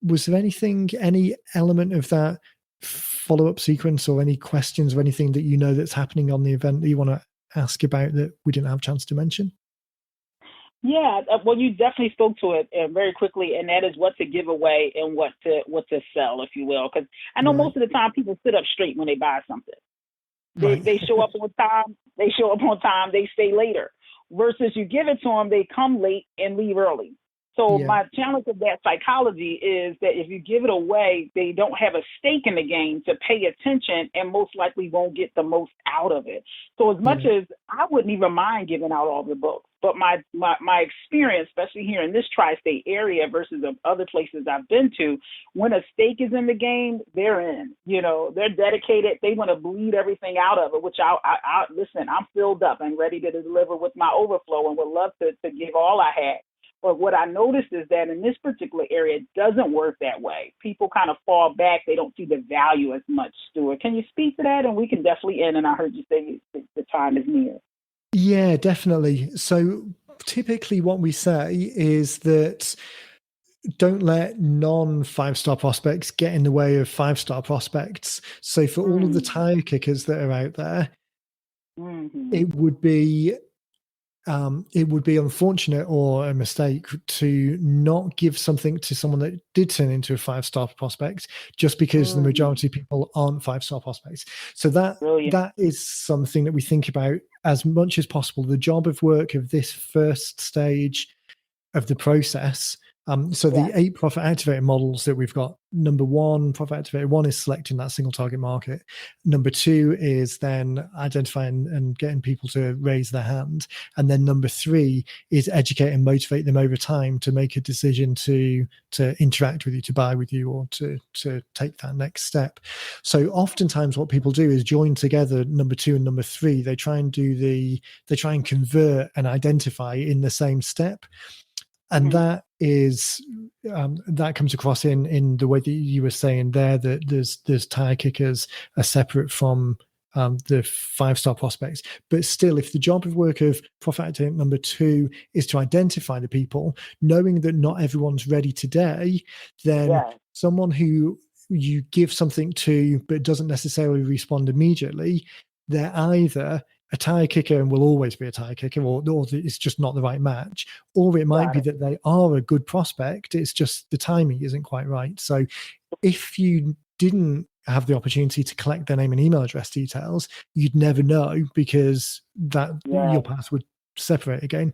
was there any element of that follow-up sequence or any questions or anything that you know that's happening on the event that you want to ask about that we didn't have a chance to mention? Yeah, well, you definitely spoke to it very quickly, and that is what to give away and what to sell, if you will. Because I know most of the time people sit up straight when they buy something. They show up on time. They stay later. Versus you give it to them, they come late and leave early. So my challenge of that psychology is that if you give it away, they don't have a stake in the game to pay attention and most likely won't get the most out of it. So as much as I wouldn't even mind giving out all the books, but my experience, especially here in this tri-state area versus other places I've been to, when a stake is in the game, they're in. They're dedicated. They want to bleed everything out of it, which I listen, I'm filled up and ready to deliver with my overflow and would love to give all I had. But what I noticed is that in this particular area, it doesn't work that way. People kind of fall back. They don't see the value as much, Stuart. Can you speak to that? And we can definitely end. And I heard you say the time is near. Yeah, definitely. So typically what we say is that don't let non-5-star prospects get in the way of 5-star prospects. So for all of the tire kickers that are out there, it would be unfortunate or a mistake to not give something to someone that did turn into a 5-star prospect just because the majority of people aren't 5-star prospects. So that is something that we think about as much as possible. The job of work of this first stage of the process. The 8 profit activator models that we've got, number 1, profit activator 1 is selecting that single target market. Number 2 is then identifying and getting people to raise their hand. And then number 3 is educate and motivate them over time to make a decision to interact with you, to buy with you, or to take that next step. So oftentimes what people do is join together number 2 and number 3. They try and convert and identify in the same step. And that is that comes across in the way that you were saying there, that there's tire kickers are separate from the 5-star prospects. But still, if the job of work of profit actor number 2 is to identify the people, knowing that not everyone's ready today, then someone who you give something to but doesn't necessarily respond immediately, they're either a tire kicker and will always be a tire kicker, or it's just not the right match, or it might be that they are a good prospect, it's just the timing isn't quite right. So if you didn't have the opportunity to collect their name and email address details, you'd never know, because that your paths would separate again.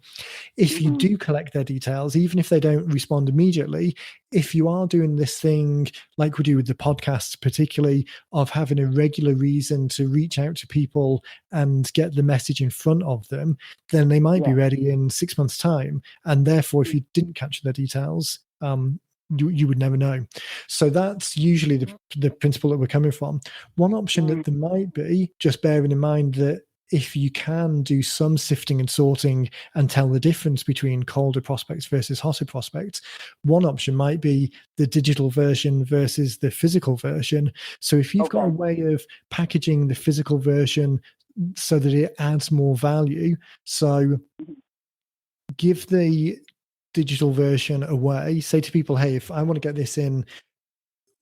If you do collect their details, even if they don't respond immediately, if you are doing this thing like we do with the podcasts, particularly of having a regular reason to reach out to people and get the message in front of them, then they might be ready in 6 months' time. And therefore, if you didn't capture their details, you would never know. So that's usually the principle that we're coming from. One option that there might be, just bearing in mind that if you can do some sifting and sorting and tell the difference between colder prospects versus hotter prospects, one option might be the digital version versus the physical version. So if you've got a way of packaging the physical version so that it adds more value, so give the digital version away, say to people, hey, if I want to get this in,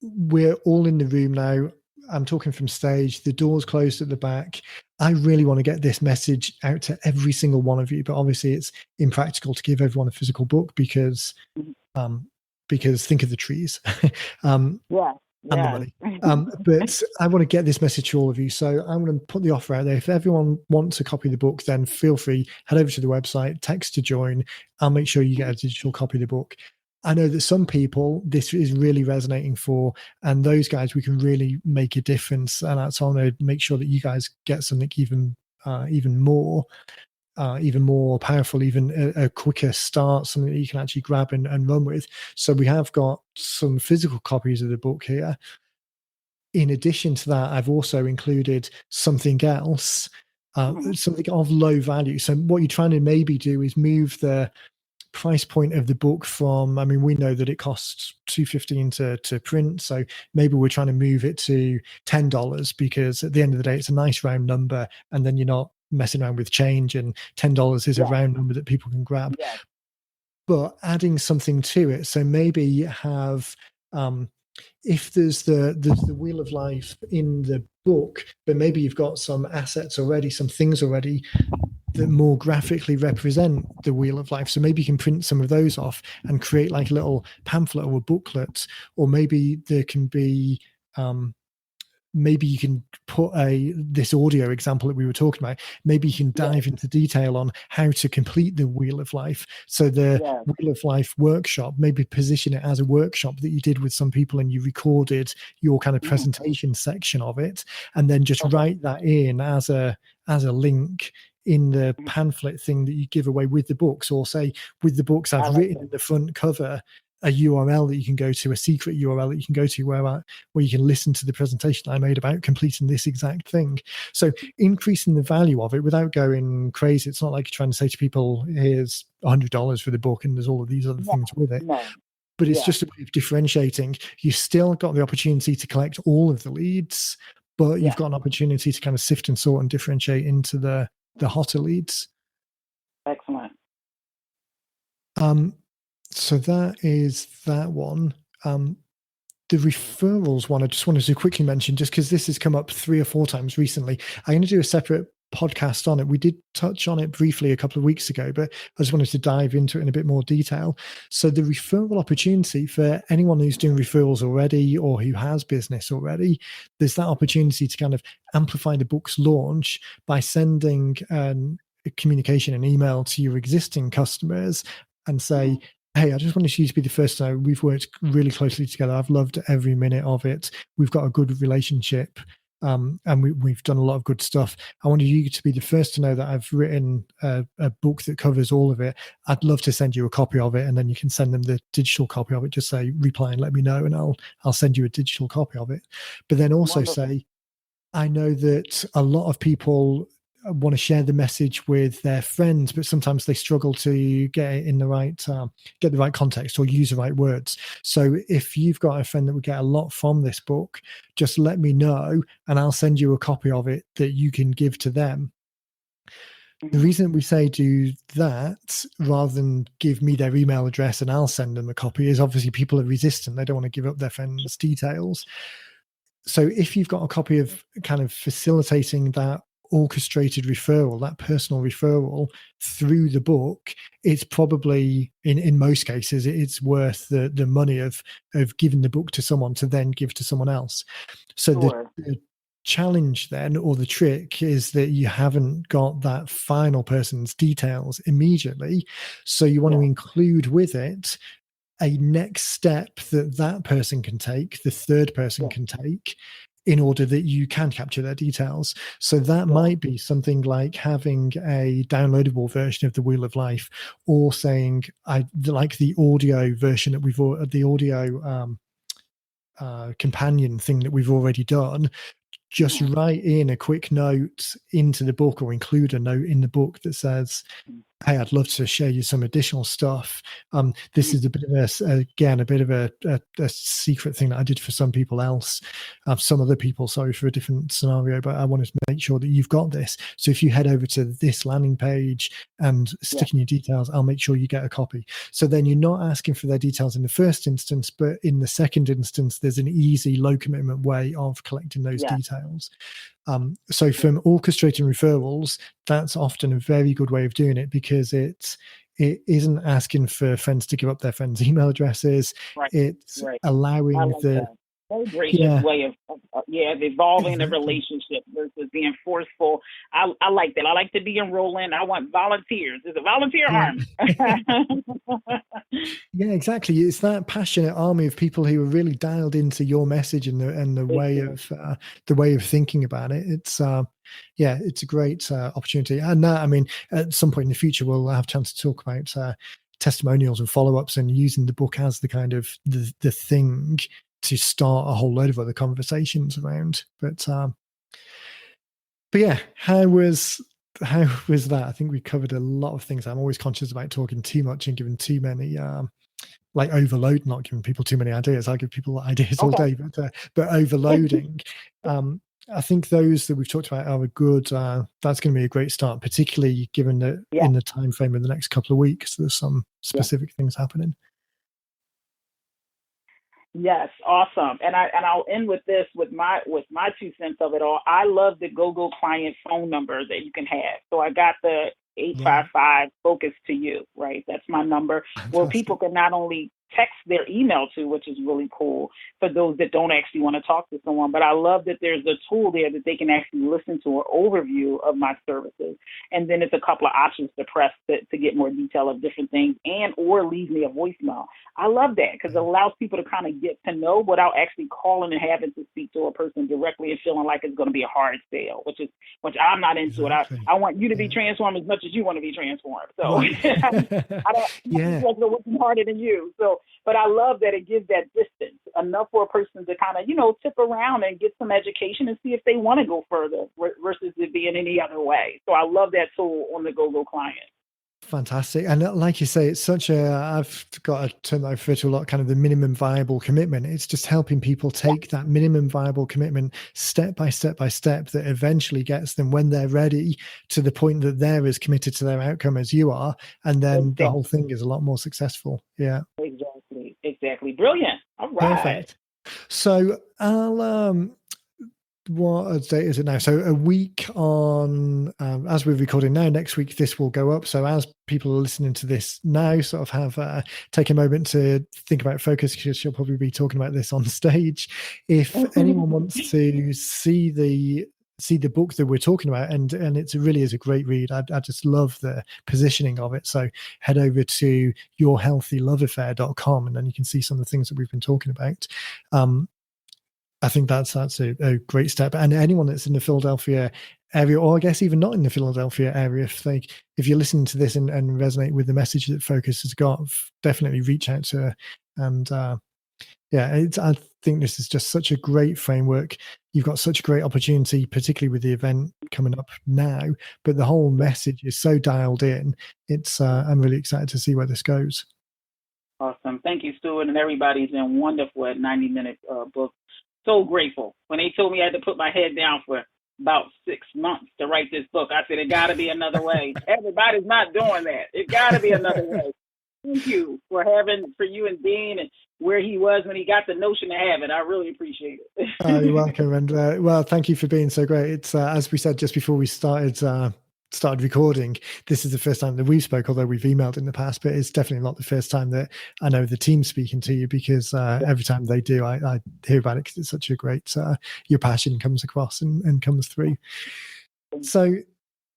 we're all in the room now, I'm talking from stage, the door's closed at the back, I really want to get this message out to every single one of you, but obviously it's impractical to give everyone a physical book because think of the trees. And the money. But I want to get this message to all of you. So I'm going to put the offer out there. If everyone wants a copy of the book, then feel free, head over to the website, text to join. I'll make sure you get a digital copy of the book. I know that some people this is really resonating for, and those guys, we can really make a difference. And that's on to make sure that you guys get something even more powerful, even a quicker start, something that you can actually grab and run with. So we have got some physical copies of the book here. In addition to that, I've also included something else, something of low value. So what you're trying to maybe do is move the price point of the book from, I mean, we know that it costs $2.15 to print, so maybe we're trying to move it to $10, because at the end of the day it's a nice round number, and then you're not messing around with change, and $10 is a round number that people can grab. But adding something to it, so maybe have if there's the Wheel of Life in the book, but maybe you've got some assets already, some things already that more graphically represent the Wheel of Life. So maybe you can print some of those off and create like a little pamphlet or a booklet, or maybe there can be maybe you can put this audio example that we were talking about, maybe you can dive into detail on how to complete the Wheel of Life. So the Wheel of Life workshop, maybe position it as a workshop that you did with some people and you recorded your kind of presentation section of it, and then just write that in as a link in the pamphlet thing that you give away with the books. Or say with the books, I've written in the front cover a URL that you can go to, a secret URL that you can go to where you can listen to the presentation I made about completing this exact thing. So increasing the value of it without going crazy. It's not like you're trying to say to people, here's $100 for the book and there's all of these other things with it. But it's just a way of differentiating. You still got the opportunity to collect all of the leads, but you've got an opportunity to kind of sift and sort and differentiate into the hotter leads. Excellent. So that is that one. The referrals one, I just wanted to quickly mention, just because this has come up 3 or 4 times recently. I'm going to do a separate podcast on it. We did touch on it briefly a couple of weeks ago, but I just wanted to dive into it in a bit more detail. So the referral opportunity for anyone who's doing referrals already or who has business already, there's that opportunity to kind of amplify the book's launch by sending a communication, an email to your existing customers and say, hey, I just wanted you to be the first to know we've worked really closely together. I've loved every minute of it. We've got a good relationship, and we've done a lot of good stuff. I wanted you to be the first to know that I've written a book that covers all of it. I'd love to send you a copy of it, and then you can send them the digital copy of it. Just say, reply and let me know, and I'll send you a digital copy of it. But then also say, I know that a lot of people want to share the message with their friends, but sometimes they struggle to get it in the right get the right context or use the right words. So if you've got a friend that would get a lot from this book, just let me know and I'll send you a copy of it that you can give to them. The reason we say do that rather than give me their email address and I'll send them a copy is obviously people are resistant. They don't want to give up their friends' details. So if you've got a copy of kind of facilitating that orchestrated referral, that personal referral through the book, it's probably in most cases it's worth the money of giving the book to someone to then give to someone else. So the challenge then, or the trick, is that you haven't got that final person's details immediately. So you want to include with it a next step that that person can take, the third person can take, in order that you can capture their details. So that might be something like having a downloadable version of the Wheel of Life, or saying, I like the audio version that the audio companion thing that we've already done. Just write in a quick note into the book, or include a note in the book that says, hey, I'd love to share you some additional stuff. This is a bit of a secret thing that I did for some people else, some other people, sorry, for a different scenario, but I wanted to make sure that you've got this. So if you head over to this landing page and stick in your details, I'll make sure you get a copy. So then you're not asking for their details in the first instance, but in the second instance, there's an easy, low commitment way of collecting those details. So from orchestrating referrals, that's often a very good way of doing it, because it isn't asking for friends to give up their friends' email addresses. It's allowing the very gracious way of evolving the relationship versus being forceful. I like that. I like to be enrolling. I want volunteers. It's a volunteer army. Yeah, exactly. It's that passionate army of people who are really dialed into your message and the way of thinking about it. It's it's a great opportunity. And I mean, at some point in the future, we'll have a chance to talk about testimonials and follow-ups, and using the book as the kind of the thing to start a whole load of other conversations around. But yeah, how was that? I think we covered a lot of things. I'm always conscious about talking too much and giving too many like overload, not giving people too many ideas. I give people ideas all day, but overloading. I think those that we've talked about are a good. That's going to be a great start, particularly given that in the time frame of the next couple of weeks, there's some specific things happening. Yes, awesome. And I'll end with this, with my 2 cents of it all. I love the GoGo client phone number that you can have. So I got the 855 focus to you, right? That's my number. Fantastic. Where people can not only text their email to, which is really cool for those that don't actually want to talk to someone, but I love that there's a tool there that they can actually listen to an overview of my services. And then it's a couple of options to press to get more detail of different things, and or leave me a voicemail. I love that, because it allows people to kind of get to know without actually calling and having to speak to a person directly and feeling like it's going to be a hard sale, which I'm not into. Exactly. I want you to be transformed as much as you want to be transformed. So I'm working harder than you. So, but I love that it gives that distance enough for a person to kind of, tip around and get some education and see if they want to go further versus it being any other way. So I love that tool on the GoGo client. Fantastic. And like you say, it's I've got a term that I refer to a lot, kind of the minimum viable commitment. It's just helping people take that minimum viable commitment step by step by step, that eventually gets them, when they're ready, to the point that they're as committed to their outcome as you are. And then the whole thing is a lot more successful. Yeah. Exactly. Brilliant. All right. Perfect. So I'll, what date is it now? So a week on, as we're recording now, next week this will go up. So as people are listening to this now, sort of have take a moment to think about focus, because she'll probably be talking about this on stage. If anyone wants to see the book that we're talking about, and it really is a great read. I just love the positioning of it. So head over to yourhealthyloveaffair.com, and then you can see some of the things that we've been talking about. I think that's a great step. And anyone that's in the Philadelphia area, or I guess even not in the Philadelphia area, if you're listening to this and resonate with the message that Focus has got, definitely reach out to her and Yeah, I think this is just such a great framework. You've got such a great opportunity, particularly with the event coming up now. But the whole message is so dialed in. I'm really excited to see where this goes. Awesome. Thank you, Stuart, and everybody's been wonderful at 90-Minute Book. So grateful. When they told me I had to put my head down for about 6 months to write this book, I said, it got to be another way. Everybody's not doing that. It got to be another way. Thank you for you and Dean and where he was when he got the notion to have it. I really appreciate it. You're welcome. And well, thank you for being so great. It's as we said just before we started recording, this is the first time that we spoke, although we've emailed in the past, but it's definitely not the first time that I know the team's speaking to you, because every time they do, I hear about it, because it's such a great, your passion comes across and comes through. So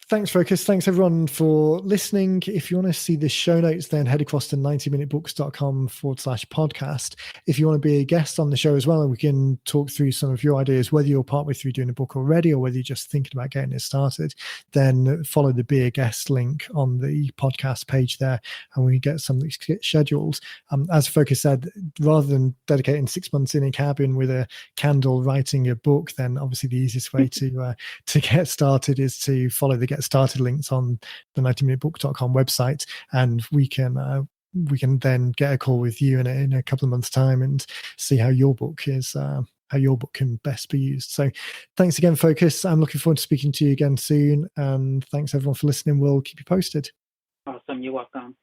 thanks, Focus. Thanks, everyone, for listening. If you want to see the show notes, then head across to 90minutebooks.com/podcast. If you want to be a guest on the show as well, and we can talk through some of your ideas, whether you're partway through doing a book already or whether you're just thinking about getting it started, then follow the Be a Guest link on the podcast page there, and we get something scheduled. As Focus said, rather than dedicating 6 months in a cabin with a candle writing a book, then obviously the easiest way to get started is to follow the Get Started links on the 90minutebook.com website, and we can then get a call with you in a couple of months' time and see how your book can best be used. So thanks again, Focus. I'm looking forward to speaking to you again soon, and thanks everyone for listening. We'll keep you posted. Awesome. You're welcome.